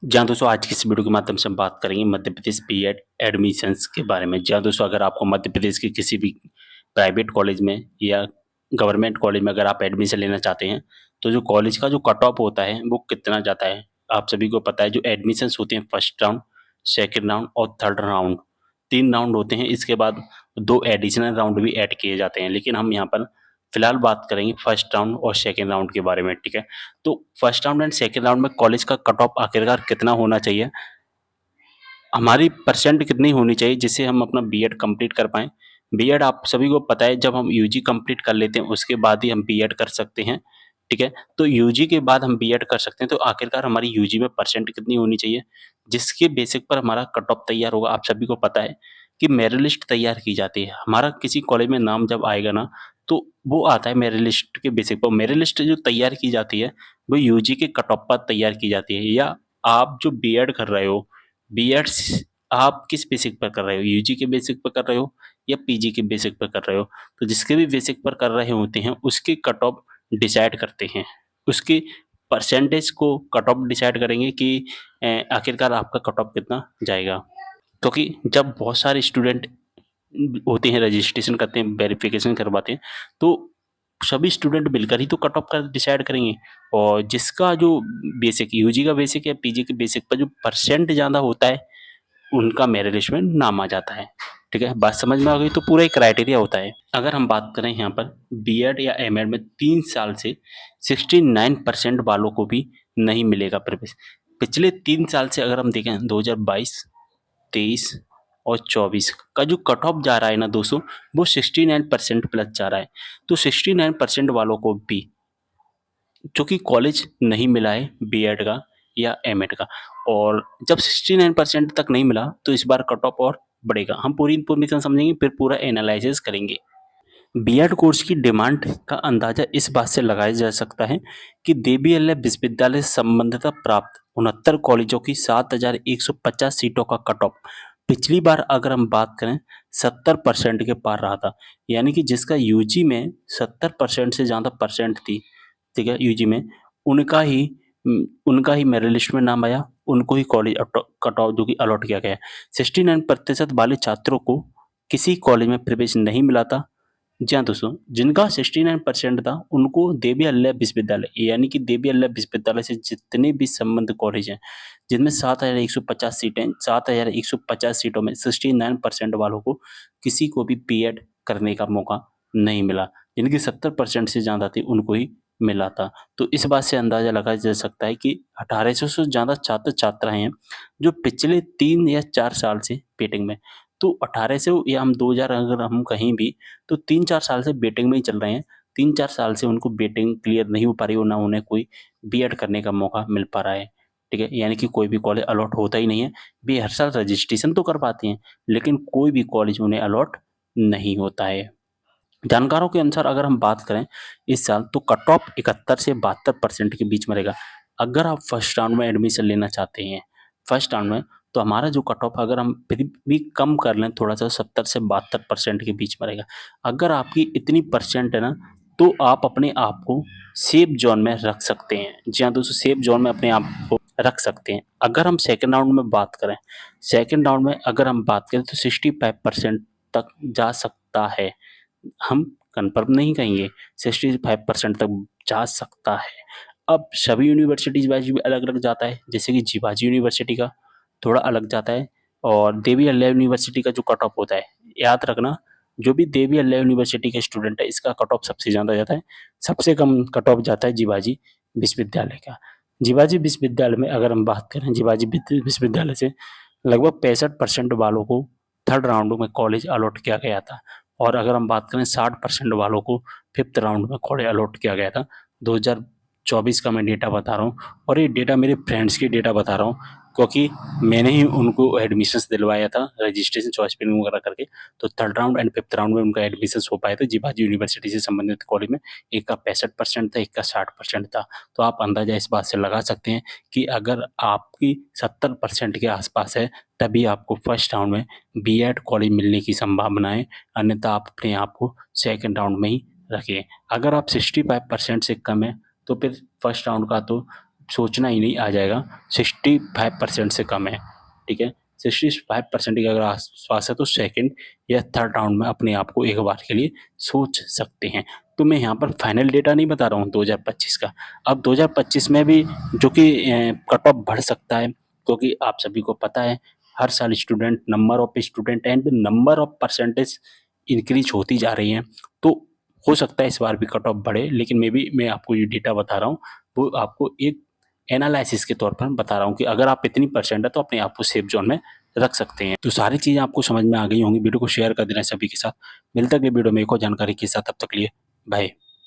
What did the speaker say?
जी हाँ दोस्तों, आज की इस वीडियो के माध्यम से हम बात करेंगे मध्य प्रदेश बीएड एडमिशन्स के बारे में। जी हाँ दोस्तों, अगर आपको मध्य प्रदेश के किसी भी प्राइवेट कॉलेज में या गवर्नमेंट कॉलेज में अगर आप एडमिशन लेना चाहते हैं, तो जो कॉलेज का जो कट ऑफ होता है, वो कितना जाता है, आप सभी को पता है। जो एडमिशन्स होते हैं फर्स्ट राउंड, सेकंड राउंड और थर्ड राउंड, 3 राउंड होते हैं। इसके बाद 2 एडिशनल राउंड भी ऐड किए जाते हैं। लेकिन हम यहाँ पर फिलहाल बात करेंगे फर्स्ट राउंड और सेकंड राउंड के बारे में, ठीक है? तो first round and second round में कॉलेज का कट ऑफ आखिरकार कितना होना चाहिए, हमारी परसेंट कितनी होनी चाहिए जिससे हम अपना बीएड कंप्लीट कर पाएँ। बीएड आप सभी को पता है, जब हम यूजी कंप्लीट कर लेते हैं उसके बाद ही हम बीएड कर सकते हैं, ठीक है? तो यूजी के बाद हम बीएड कर सकते हैं, तो आखिरकार हमारी यूजी में परसेंट कितनी होनी चाहिए, जिसके बेसिक पर हमारा कट ऑफ तैयार होगा। आप सभी को पता है कि मेरिट लिस्ट तैयार की जाती है। हमारा किसी कॉलेज में नाम जब आएगा ना, तो वो आता है मेरिट लिस्ट के बेसिक पर। मेरिट लिस्ट जो तैयार की जाती है, वो यूजी के कट ऑफ पर तैयार की जाती है। या आप जो बीएड कर रहे हो, बीएड्स आप किस बेसिक पर कर रहे हो? यूजी के बेसिक पर कर रहे हो या पीजी के बेसिक पर कर रहे हो? तो जिसके भी बेसिक पर कर रहे होते हैं, उसके कट ऑफ डिसाइड करते हैं। उसकी परसेंटेज को कट ऑफ डिसाइड करेंगे कि आखिरकार आपका कट ऑफ कितना जाएगा। क्योंकि जब बहुत सारे स्टूडेंट होते हैं, रजिस्ट्रेशन करते हैं, वेरिफिकेशन करवाते हैं, तो सभी स्टूडेंट मिलकर ही तो कट ऑफ का डिसाइड करेंगे। और जिसका जो बेसिक, यूजी का बेसिक या पीजी के बेसिक पर जो परसेंट ज़्यादा होता है, उनका मेरिट लिस्ट में नाम आ जाता है। ठीक है, बात समझ में आ गई? तो पूरा एक क्राइटेरिया होता है। अगर हम बात करें यहाँ पर बीएड या एमएड में 3 साल से 69% वालों को भी नहीं मिलेगा प्रवेश। पिछले 3 साल से अगर हम देखें, 2022, 23 और 24 का जो कट ऑफ जा रहा है ना दोस्तों, वो 69% प्लस जा रहा है। तो 69% वालों को भी जो कि कॉलेज नहीं मिला है बीएड का या एमएड का, और जब 69% तक नहीं मिला, तो इस बार कट ऑफ और बढ़ेगा। हम पूरी इन्फॉर्मेशन समझेंगे, फिर पूरा एनालिसिस करेंगे। बीएड कोर्स की डिमांड का अंदाजा इस बात से लगाया जा सकता है कि देवी अल्लाह विश्वविद्यालय से संबद्धता प्राप्त 69 कॉलेजों की 7,150 सीटों का कट ऑफ पिछली बार अगर हम बात करें 70% के पार रहा था। यानी कि जिसका यूजी में 70% से ज़्यादा परसेंट थी, ठीक है, यूजी में, उनका ही उनका ही मेरिट लिस्ट में नाम आया, उनको ही कॉलेज कट ऑफ जो कि अलॉट किया गया है। 69% वाले छात्रों को किसी कॉलेज में प्रवेश नहीं मिला था। जी हाँ दोस्तों, जिनका 69% था, उनको देवी अल्लाह विश्वविद्यालय, यानी कि देवी अल्लाह विश्वविद्यालय से जितने भी संबद्ध कॉलेज हैं, जिनमें 7,150 सीटें, 7,150 सीटों में 69% वालों को किसी को भी बीएड करने का मौका नहीं मिला। जिनकी 70% से ज़्यादा थी, उनको ही मिला था। तो इस बात से अंदाज़ा लगाया जा सकता है कि 1800 से ज़्यादा छात्र-छात्राएँ हैं, जो पिछले 3 या 4 साल से वेटिंग में। तो 1800 या हम 2000 अगर हम कहीं भी, तो 3-4 साल से वेटिंग में ही चल रहे हैं। 3-4 साल से उनको वेटिंग क्लियर नहीं हो पा रही, और ना उन्हें कोई बीएड करने का मौका मिल पा रहा है, ठीक है? यानी कि कोई भी कॉलेज अलॉट होता ही नहीं है। वे हर साल रजिस्ट्रेशन तो करवाते हैं, लेकिन कोई भी कॉलेज उन्हें अलॉट नहीं होता है। जानकारों के अनुसार अगर हम बात करें इस साल, तो कट ऑफ 71 से 72% के बीच में रहेगा। अगर आप फर्स्ट राउंड में एडमिशन लेना चाहते हैं, फर्स्ट राउंड में, तो हमारा जो कट ऑफ अगर हम फिर भी कम कर लें थोड़ा-सा, 70 से 72% के बीच में रहेगा। अगर आपकी इतनी परसेंट है ना, तो आप अपने आप को सेफ ज़ोन में रख सकते हैं। जी हाँ दोस्तों, सेफ ज़ोन में अपने आप को रख सकते हैं। अगर हम सेकंड राउंड में बात करें, सेकंड राउंड में अगर हम बात करें, तो 65% तक जा सकता है। हम कन्फर्म नहीं कहेंगे, 65% तक जा सकता है। अब सभी यूनिवर्सिटीज़ वाइज़ भी अलग-अलग जाता है, जैसे कि जीवाजी यूनिवर्सिटी का थोड़ा अलग जाता है, और देवी अल्लाह यूनिवर्सिटी का जो कट ऑफ होता है, याद रखना, जो भी देवी अल्लाह यूनिवर्सिटी के स्टूडेंट है, इसका कट ऑफ सबसे ज़्यादा जाता है। सबसे कम कट ऑफ जाता है जीवाजी विश्वविद्यालय का। जीवाजी विश्वविद्यालय में अगर हम बात करें, जीवाजी विश्वविद्यालय से लगभग 65% वालों को थर्ड राउंड में कॉलेज अलॉट किया गया था। और अगर हम बात करें 60% वालों को फिफ्थ राउंड में कॉलेज अलॉट किया गया था। 2024 का मैं डेटा बता रहा हूँ, और ये डेटा मेरे फ्रेंड्स की डेटा बता रहा हूँ, क्योंकि मैंने ही उनको एडमिशन्स दिलवाया था, रजिस्ट्रेशन चॉइस फिलिंग वगैरह करके। तो third round and fifth round में उनका एडमिशन्स हो पाए थे जीवाजी यूनिवर्सिटी से संबंधित कॉलेज में। एक का 65% था, एक का 60% था। तो आप अंदाजा इस बात से लगा सकते हैं कि अगर आपकी 70% के आसपास है, तभी आपको फर्स्ट राउंड में बीएड कॉलेज मिलने की संभावना है। अन्यथा आप अपने आप को सेकंड राउंड में ही रखें। अगर आप 65% से कम है, तो फिर फर्स्ट राउंड का तो सोचना ही नहीं, आ जाएगा। 65% से कम है, ठीक है। 65% के अगर आसपास है तो सेकंड या थर्ड राउंड में अपने आप को एक बार के लिए सोच सकते हैं। तो मैं यहाँ पर फाइनल डेटा नहीं बता रहा हूँ 2025 का। अब 2025 में भी जो कि कट ऑफ बढ़ सकता है, क्योंकि आप सभी को पता है हर साल number of student and number of percentage increase होती जा रही हैं। तो हो सकता है इस बार भी कट ऑफ बढ़े, लेकिन मैं आपको ये डेटा बता रहा हूँ वो आपको एक एनालिसिस के तौर पर बता रहा हूँ कि अगर आप इतनी परसेंट है तो अपने आप को सेफ जोन में रख सकते हैं। तो सारी चीज़ें आपको समझ में आ गई होंगी। वीडियो को शेयर कर देना सभी के साथ। मिलते अगले वीडियो में एक और जानकारी के साथ, तब तक लिए बाय।